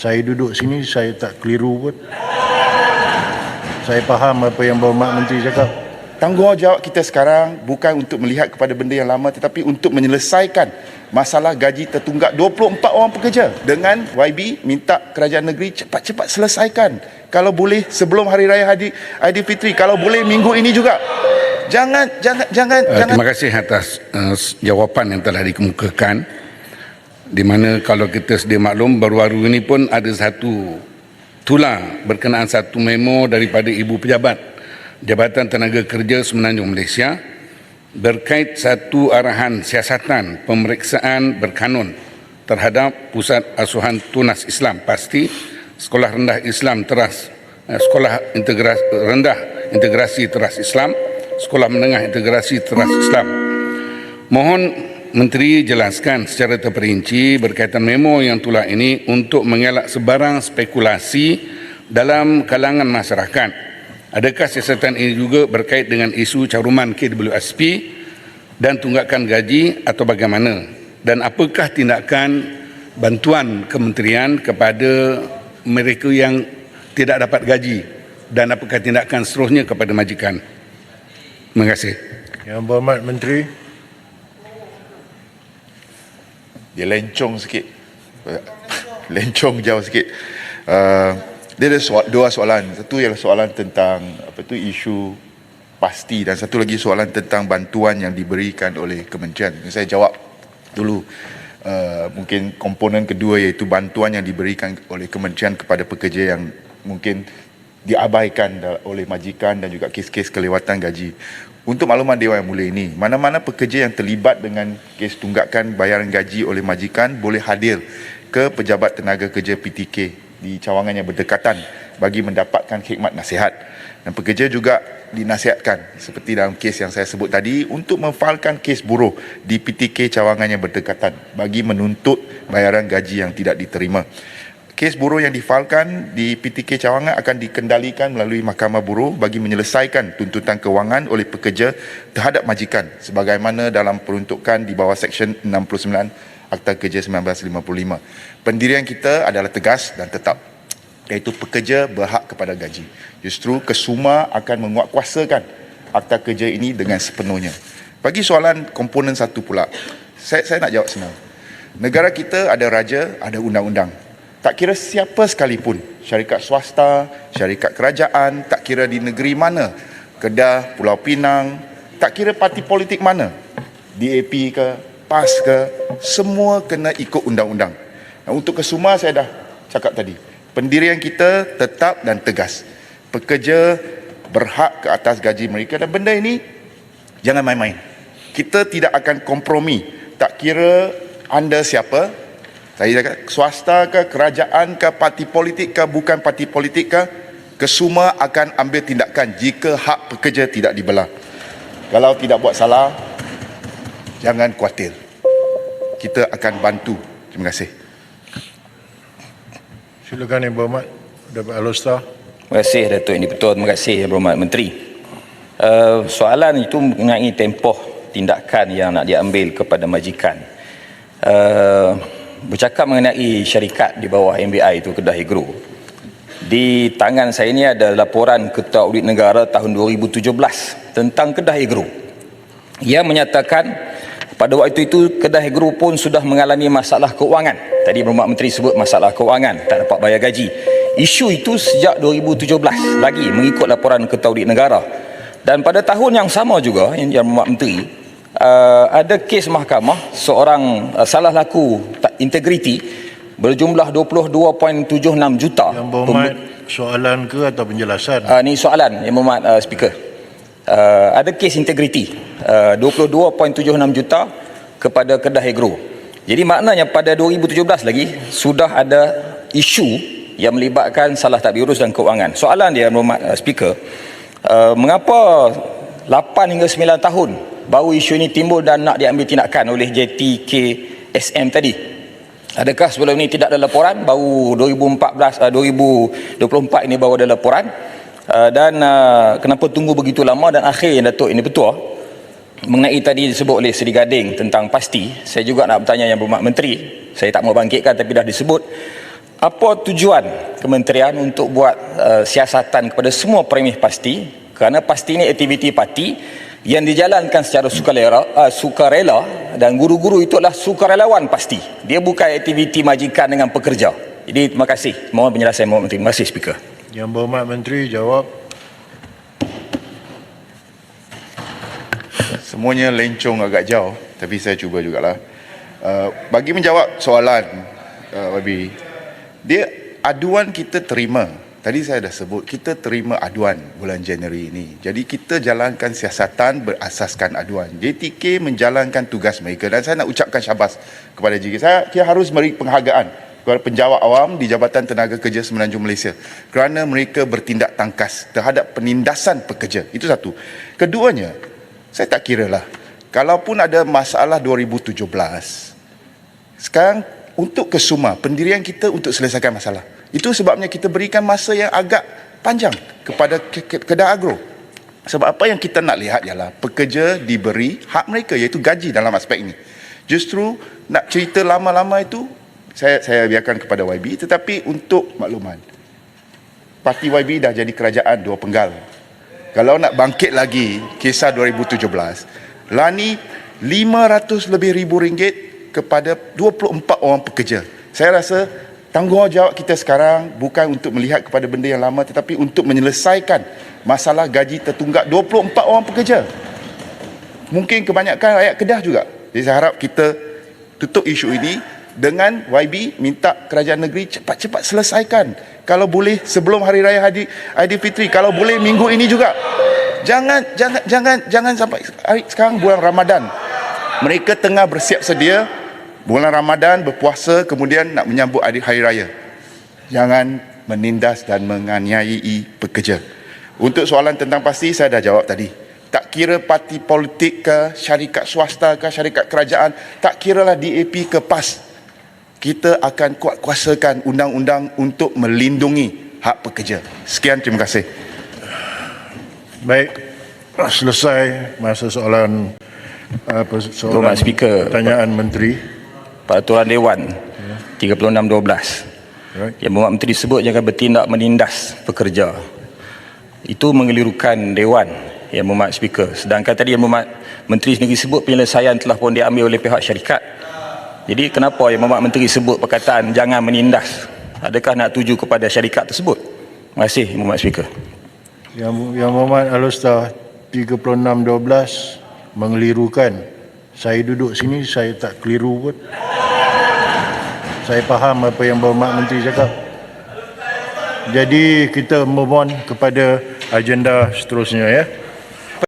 Saya duduk sini, saya tak keliru pun. Saya faham apa yang Berhormat Menteri cakap. Tanggungjawab kita sekarang bukan untuk melihat kepada benda yang lama, tetapi untuk menyelesaikan masalah gaji tertunggak 24 orang pekerja. Dengan YB minta kerajaan negeri cepat-cepat selesaikan. Kalau boleh sebelum Hari Raya Aidilfitri, kalau boleh minggu ini juga. Jangan. Terima kasih atas jawapan yang telah dikemukakan. Di mana kalau kita sedia maklum, baru-baru ini pun ada satu tular berkenaan satu memo daripada Ibu Pejabat Jabatan Tenaga Kerja Semenanjung Malaysia berkait satu arahan siasatan pemeriksaan berkanun terhadap Pusat Asuhan Tunas Islam Pasti, Sekolah Rendah Islam Teras, Sekolah Rendah Integrasi Teras Islam, Sekolah Menengah Integrasi Teras Islam. Mohon Menteri jelaskan secara terperinci berkaitan memo yang tular ini untuk mengelak sebarang spekulasi dalam kalangan masyarakat. Adakah siasatan ini juga berkait dengan isu caruman KWSP dan tunggakan gaji atau bagaimana? Dan apakah tindakan bantuan kementerian kepada mereka yang tidak dapat gaji dan apakah tindakan seterusnya kepada majikan? Terima kasih. Yang Berhormat Menteri. Dia lencong sikit. Lencong jauh sikit. Dia ada dua soalan. Satu ialah soalan tentang isu pasti, dan satu lagi soalan tentang bantuan yang diberikan oleh kementerian. Saya jawab dulu. Mungkin komponen kedua iaitu bantuan yang diberikan oleh kementerian kepada pekerja yang mungkin diabaikan oleh majikan dan juga kes-kes kelewatan gaji. Untuk makluman Dewan Yang Mulia ini, mana-mana pekerja yang terlibat dengan kes tunggakan bayaran gaji oleh majikan boleh hadir ke Pejabat Tenaga Kerja PTK di cawangan yang berdekatan bagi mendapatkan khidmat nasihat. Dan pekerja juga dinasihatkan seperti dalam kes yang saya sebut tadi untuk memfailkan kes buruh di PTK cawangan yang berdekatan bagi menuntut bayaran gaji yang tidak diterima. Kes buruh yang difailkan di PTK cawangan akan dikendalikan melalui Mahkamah Buruh bagi menyelesaikan tuntutan kewangan oleh pekerja terhadap majikan sebagaimana dalam peruntukan di bawah Seksyen 69 Akta Kerja 1955. Pendirian kita adalah tegas dan tetap, iaitu pekerja berhak kepada gaji. Justru Kesuma akan menguatkuasakan Akta Kerja ini dengan sepenuhnya. Bagi soalan komponen satu pula, saya nak jawab senang. Negara kita ada raja, ada undang-undang. Tak kira siapa sekalipun, syarikat swasta, syarikat kerajaan, tak kira di negeri mana, Kedah, Pulau Pinang, tak kira parti politik mana, DAP ke, PAS ke, semua kena ikut undang-undang. Untuk Kesuma saya dah cakap tadi, pendirian kita tetap dan tegas. Pekerja berhak ke atas gaji mereka dan benda ini jangan main-main. Kita tidak akan kompromi, tak kira anda siapa. Saya cakap swasta ke, kerajaan ke, parti politik ke, bukan parti politik ke, Kesuma akan ambil tindakan jika hak pekerja tidak dibelah. Kalau tidak buat salah, jangan khawatir. Kita akan bantu. Terima kasih. Silakan Yang Berhormat Datuk Alostar. Terima kasih Datuk Yang di-Pertua. Terima kasih Yang Berhormat Menteri. Soalan itu mengenai tempoh tindakan yang nak diambil kepada majikan. Bercakap mengenai syarikat di bawah MBI itu Kedah Agro. Di tangan saya ini ada laporan Ketua Audit Negara tahun 2017 tentang Kedah Agro. Ia menyatakan pada waktu itu Kedah Agro pun sudah mengalami masalah keuangan. Tadi Berhormat Menteri sebut masalah keuangan, tak dapat bayar gaji. Isu itu sejak 2017 lagi mengikut laporan Ketua Audit Negara. Dan pada tahun yang sama juga Yang Berhormat Menteri, ada kes mahkamah seorang salah laku integriti berjumlah 22.76 juta. Yang Berhormat soalan ke atau penjelasan? Ini soalan Yang Berhormat Speaker. Ada kes integriti 22.76 juta kepada Kedah Agro. Jadi maknanya pada 2017 lagi sudah ada isu yang melibatkan salah tadbir urus dan keuangan. Soalan dia Yang Berhormat Speaker, mengapa 8 hingga 9 tahun baru isu ini timbul dan nak diambil tindakan oleh JTKSM tadi? Adakah sebelum ini tidak ada laporan? Baru 2024 ini baru ada laporan. Dan kenapa tunggu begitu lama? Dan akhir Datuk Yang di-Pertua mengenai tadi disebut oleh Seri Gading tentang pasti, saya juga nak bertanya Yang Berhormat Menteri. Saya tak mau bangkitkan tapi dah disebut. apa tujuan kementerian untuk buat siasatan kepada semua premih pasti? Kerana pasti ini aktiviti parti yang dijalankan secara sukarela dan guru-guru itu adalah sukarelawan pasti. Dia bukan aktiviti majikan dengan pekerja. Jadi terima kasih. Mohon penjelasan Mohon Menteri. Terima kasih Speaker. Yang Berhormat Menteri jawab. Semuanya lencong agak jauh, tapi saya cuba jugalah. Bagi menjawab soalan YB, dia aduan kita terima. Tadi saya dah sebut, kita terima aduan bulan Januari ini. Jadi kita jalankan siasatan berasaskan aduan. JTK menjalankan tugas mereka dan saya nak ucapkan syabas kepada JTK. Saya harus beri penghargaan kepada penjawat awam di Jabatan Tenaga Kerja Semenanjung Malaysia kerana mereka bertindak tangkas terhadap penindasan pekerja. Itu satu. Keduanya, saya tak kira lah. Kalaupun ada masalah 2017, sekarang untuk kesuma, pendirian kita untuk selesaikan masalah. Itu sebabnya kita berikan masa yang agak panjang kepada Kedah Agro. Sebab apa yang kita nak lihat ialah pekerja diberi hak mereka iaitu gaji dalam aspek ini. Justru nak cerita lama-lama itu saya biarkan kepada YB, tetapi untuk makluman, parti YB dah jadi kerajaan dua penggal. Kalau nak bangkit lagi kisah 2017, lani 500 lebih ribu ringgit kepada 24 orang pekerja. Saya rasa tanggungjawab kita sekarang bukan untuk melihat kepada benda yang lama tetapi untuk menyelesaikan masalah gaji tertunggak 24 orang pekerja. Mungkin kebanyakan rakyat Kedah juga. Jadi saya harap kita tutup isu ini dengan YB minta kerajaan negeri cepat-cepat selesaikan. Kalau boleh sebelum Hari Raya Aidilfitri, kalau boleh minggu ini juga. Jangan sampai sekarang bulan Ramadan. Mereka tengah bersiap sedia bulan Ramadan berpuasa kemudian nak menyambut Hari Raya. Jangan menindas dan menganiayai pekerja. Untuk soalan tentang pasti saya dah jawab tadi. Tak kira parti politik ke, syarikat swasta ke, syarikat kerajaan, tak kiralah DAP ke PAS. Kita akan kuat-kuasakan undang-undang untuk melindungi hak pekerja. Sekian, terima kasih. Baik, selesai masa soalan Berhormat Speaker, pertanyaan Menteri. Peraturan Dewan 36/12. Right. Yang Berhormat Menteri sebut jangan bertindak menindas pekerja. Itu mengelirukan Dewan, Yang Berhormat Speaker. Sedangkan tadi Yang Berhormat Menteri sendiri sebut penyelesaian telah pun diambil oleh pihak syarikat. Jadi kenapa Yang Berhormat Menteri sebut perkataan jangan menindas? Adakah nak tuju kepada syarikat tersebut? Terima kasih Yang Berhormat Speaker. Yang Berhormat Alustar 36/12 mengelirukan. Saya duduk sini, saya tak keliru pun. Saya faham apa yang Berhormat Menteri cakap. Jadi kita move on kepada agenda seterusnya ya.